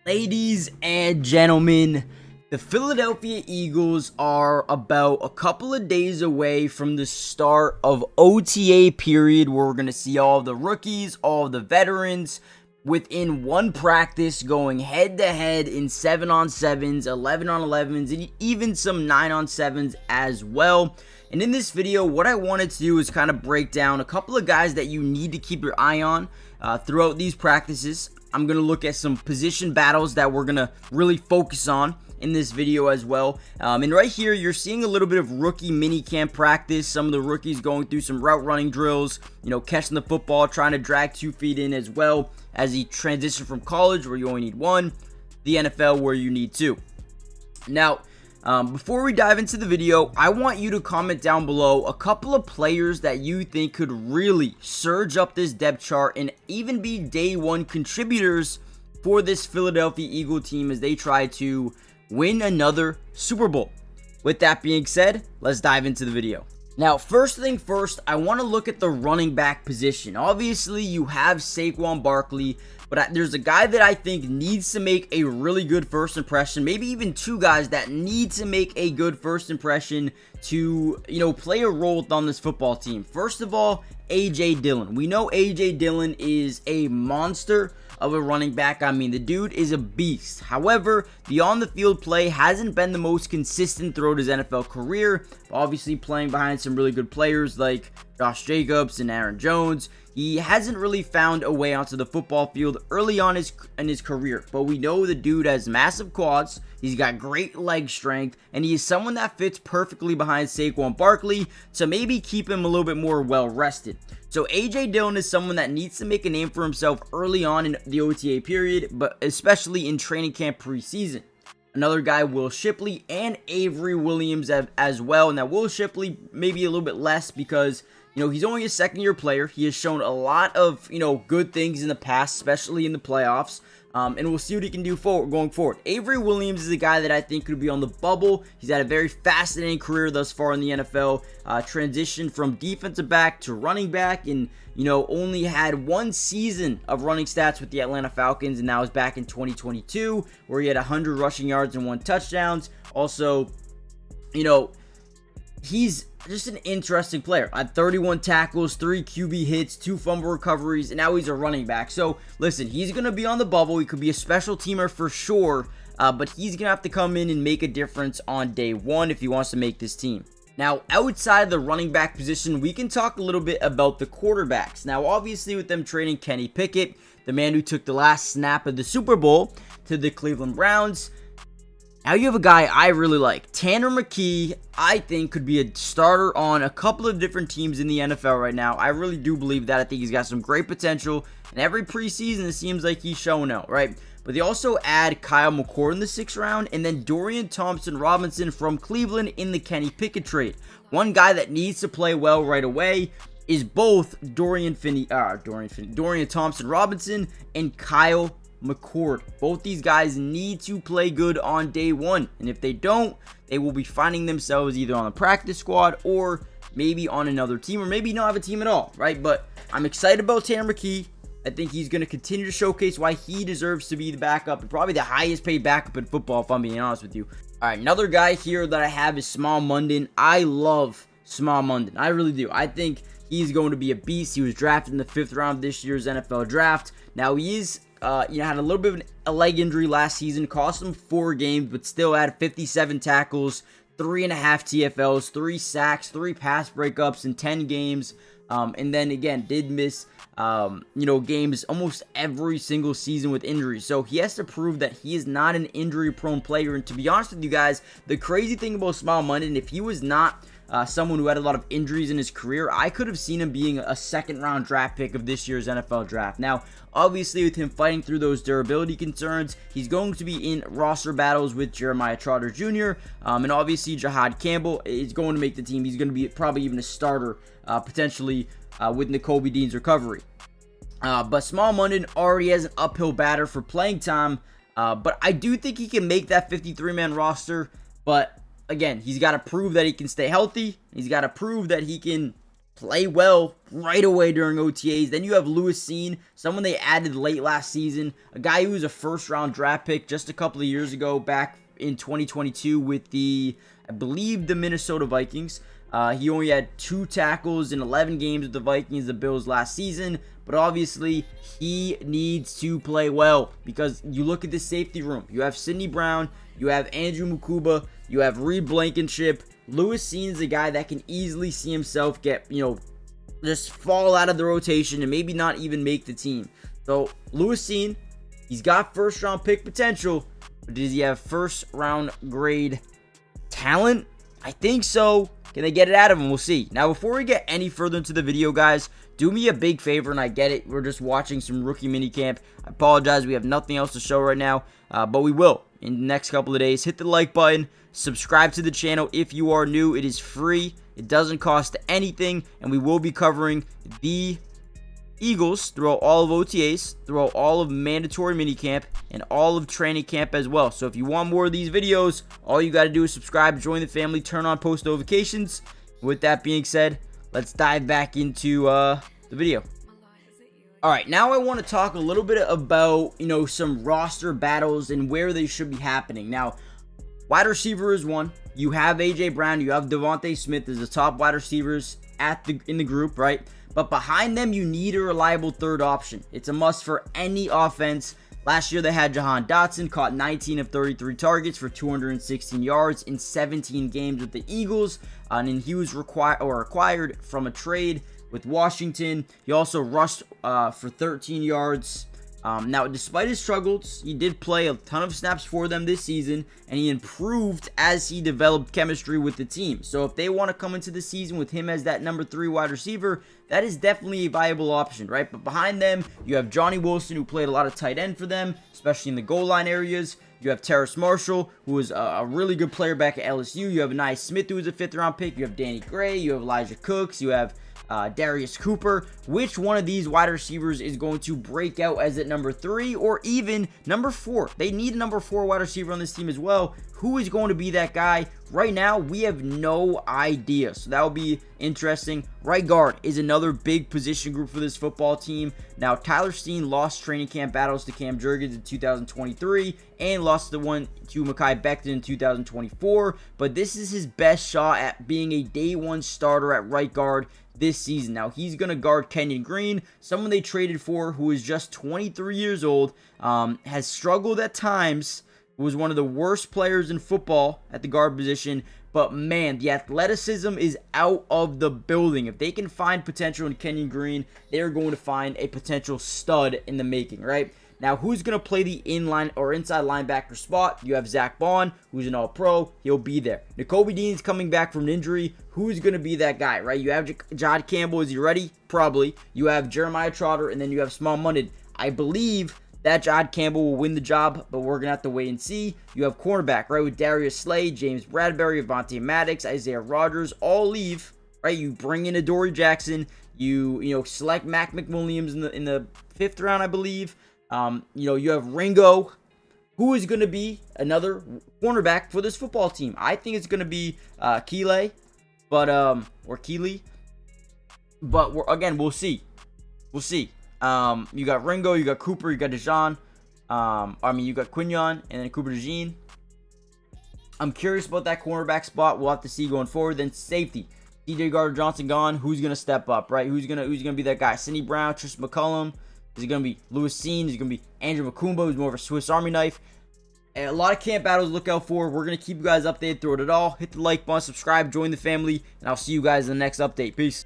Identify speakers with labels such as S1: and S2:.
S1: Ladies and gentlemen, the Philadelphia Eagles are about a couple of days away from the start of OTA period, where we're going to see all the rookies, all the veterans within one practice going head to head in 7-on-7s, 11-on-11s, and even some 9-on-7s as well. And in this video, what I wanted to do is kind of break down a couple of guys that you need to keep your eye on throughout these practices. I'm going to look at some position battles that we're going to really focus on in this video as well. And right here, you're seeing a little bit of rookie minicamp practice. Some of the rookies going through some route running drills, catching the football, trying to drag 2 feet in, as well as he transitioned from college, where you only need 1, the NFL, where you need 2. Now, before we dive into the video, I want you to comment down below a couple of players that you think could really surge up this depth chart and even be day one contributors for this Philadelphia Eagle team as they try to win another Super Bowl. With that being said, let's dive into the video. Now, first thing first, I want to look at the running back position. Obviously, you have Saquon Barkley, but there's a guy that I think needs to make a really good first impression. Maybe even 2 guys that need to make a good first impression to, play a role on this football team. First of all, A.J. Dillon. We know A.J. Dillon is a monster of a running back. I mean, the dude is a beast. However, the on-the-field play hasn't been the most consistent throughout his NFL career. Obviously, playing behind some really good players like Josh Jacobs and Aaron Jones, he hasn't really found a way onto the football field early on in his career. But we know the dude has massive quads, he's got great leg strength, and he is someone that fits perfectly behind Saquon Barkley to maybe keep him a little bit more well-rested. So A.J. Dillon is someone that needs to make a name for himself early on in the OTA period, but especially in training camp preseason. Another guy, Will Shipley and Avery Williams as well. Now, Will Shipley maybe a little bit less because, he's only a second-year player. He has shown a lot of, good things in the past, especially in the playoffs. And we'll see what he can do going forward. Avery Williams is a guy that I think could be on the bubble. He's had a very fascinating career thus far in the NFL. Transitioned from defensive back to running back, and only had 1 season of running stats with the Atlanta Falcons, and that was back in 2022, where he had 100 rushing yards and 1 touchdowns. Also, he's just an interesting player. 31 tackles, 3 QB hits, 2 fumble recoveries, and now he's a running back. So, listen, he's going to be on the bubble. He could be a special teamer for sure, but he's going to have to come in and make a difference on day 1 if he wants to make this team. Now, outside the running back position, we can talk a little bit about the quarterbacks. Now, obviously, with them trading Kenny Pickett, the man who took the last snap of the Super Bowl, to the Cleveland Browns, now you have a guy I really like. Tanner McKee, I think, could be a starter on a couple of different teams in the NFL right now. I really do believe that. I think he's got some great potential. And every preseason, it seems like he's showing out, right? But they also add Kyle McCord in the 6th round, and then Dorian Thompson-Robinson from Cleveland in the Kenny Pickett trade. One guy that needs to play well right away is both Dorian Thompson-Robinson and Kyle McCord. Both these guys need to play good on day 1, and if they don't, they will be finding themselves either on the practice squad or maybe on another team, or maybe not have a team at all, right? But I'm excited about Tanner McKee. I think he's going to continue to showcase why he deserves to be the backup, and probably the highest paid backup in football, if I'm being honest with you. All right, another guy here that I have is Small Munden. I love Small Munden. I really do. I think he's going to be a beast. He was drafted in the 5th round of this year's NFL draft. Now, he is had a little bit of a leg injury last season, cost him 4 games, but still had 57 tackles, 3.5 TFLs, 3 sacks, 3 pass breakups in 10 games. And then again, did miss, games almost every single season with injuries. So he has to prove that he is not an injury-prone player. And to be honest with you guys, the crazy thing about Small Munden, if he was not someone who had a lot of injuries in his career, I could have seen him being a 2nd-round draft pick of this year's NFL draft. Now, obviously, with him fighting through those durability concerns, he's going to be in roster battles with Jeremiah Trotter Jr., and obviously Jihaad Campbell is going to make the team. He's going to be probably even a starter, potentially, with Nakobe Dean's recovery. But Small Munden already has an uphill batter for playing time, but I do think he can make that 53-man roster, but again, he's got to prove that he can stay healthy. He's got to prove that he can play well right away during OTAs. Then you have Lewis Cine, someone they added late last season, a guy who was a first-round draft pick just a couple of years ago back in 2022 with I believe, the Minnesota Vikings. He only had 2 tackles in 11 games with the Vikings, the Bills, last season. But obviously, he needs to play well because you look at the safety room. You have Sidney Brown, you have Andrew Mukuba, you have Reed Blankenship. Lewis Cine is a guy that can easily see himself get, just fall out of the rotation and maybe not even make the team. So, Lewis Cine, he's got first-round pick potential, but does he have first-round grade talent? I think so. Can they get it out of him? We'll see. Now, before we get any further into the video, guys, do me a big favor, and I get it. We're just watching some rookie minicamp. I apologize. We have nothing else to show right now, but we will in the next couple of days. Hit the like button. Subscribe to the channel if you are new. It is free. It doesn't cost anything, and we will be covering the Eagles throughout all of OTAs, throughout all of mandatory minicamp, and all of training camp as well. So if you want more of these videos, all you got to do is subscribe, join the family, turn on post notifications. With that being said, let's dive back into the video. Alright, now I want to talk a little bit about, some roster battles and where they should be happening. Now, wide receiver is one. You have A.J. Brown, you have Devontae Smith as the top wide receivers in the group, right? But behind them, you need a reliable third option. It's a must for any offense. Last year, they had Jihaad Dotson, caught 19 of 33 targets for 216 yards in 17 games with the Eagles. And he was acquired from a trade with Washington. He also rushed for 13 yards. Now, despite his struggles, he did play a ton of snaps for them this season, and he improved as he developed chemistry with the team. So if they want to come into the season with him as that number 3 wide receiver, that is definitely a viable option, right? But behind them, you have Johnny Wilson, who played a lot of tight end for them, especially in the goal line areas. You have Terrace Marshall, who is a really good player back at LSU. You have Anai Smith, who is a 5th-round pick. You have Danny Gray. You have Elijah Cooks. You have Darius Cooper. Which one of these wide receivers is going to break out as at number 3 or even number 4? They need a number 4 wide receiver on this team as well. Who is going to be that guy? Right now, we have no idea. So that will be interesting. Right guard is another big position group for this football team. Now, Tyler Steen lost training camp battles to Cam Jurgens in 2023 and lost the one to Mekhi Becton in 2024. But this is his best shot at being a day 1 starter at right guard this season. Now, he's going to guard Kenyon Green, someone they traded for who is just 23 years old, has struggled at times, was one of the worst players in football at the guard position, but man, the athleticism is out of the building. If they can find potential in Kenyon Green, they're going to find a potential stud in the making, right? Now, who's going to play the inline or inside linebacker spot? You have Zach Bond, who's an all-pro. He'll be there. Nakobe Dean's coming back from an injury. Who's going to be that guy, right? You have Jihaad Campbell. Is he ready? Probably. You have Jeremiah Trotter, and then you have Small Munted. I believe that Jihaad Campbell will win the job, but we're going to have to wait and see. You have cornerback, right, with Darius Slay, James Bradbury, Avonte Maddox, Isaiah Rodgers, all leave, right? You bring in Adoree Jackson. You select Mac McWilliams in the 5th round, I believe. You have Ringo, who is going to be another cornerback for this football team. I think it's going to be Keeley, or Keeley. But again, we'll see. We'll see. You got Ringo, you got Cooper, you got Dejan. You got Quignon, and then Cooper DeJean. I'm curious about that cornerback spot. We'll have to see going forward. Then safety. DJ Gardner-Johnson gone. Who's going to step up, right? Who's gonna be that guy? Sidney Brown, Tristan McCullum. Is it going to be Lewis Cine? Is it going to be Andrew Mukumba, who's more of a Swiss Army knife? And a lot of camp battles to look out for. We're going to keep you guys updated through it all. Hit the like button, subscribe, join the family, and I'll see you guys in the next update. Peace.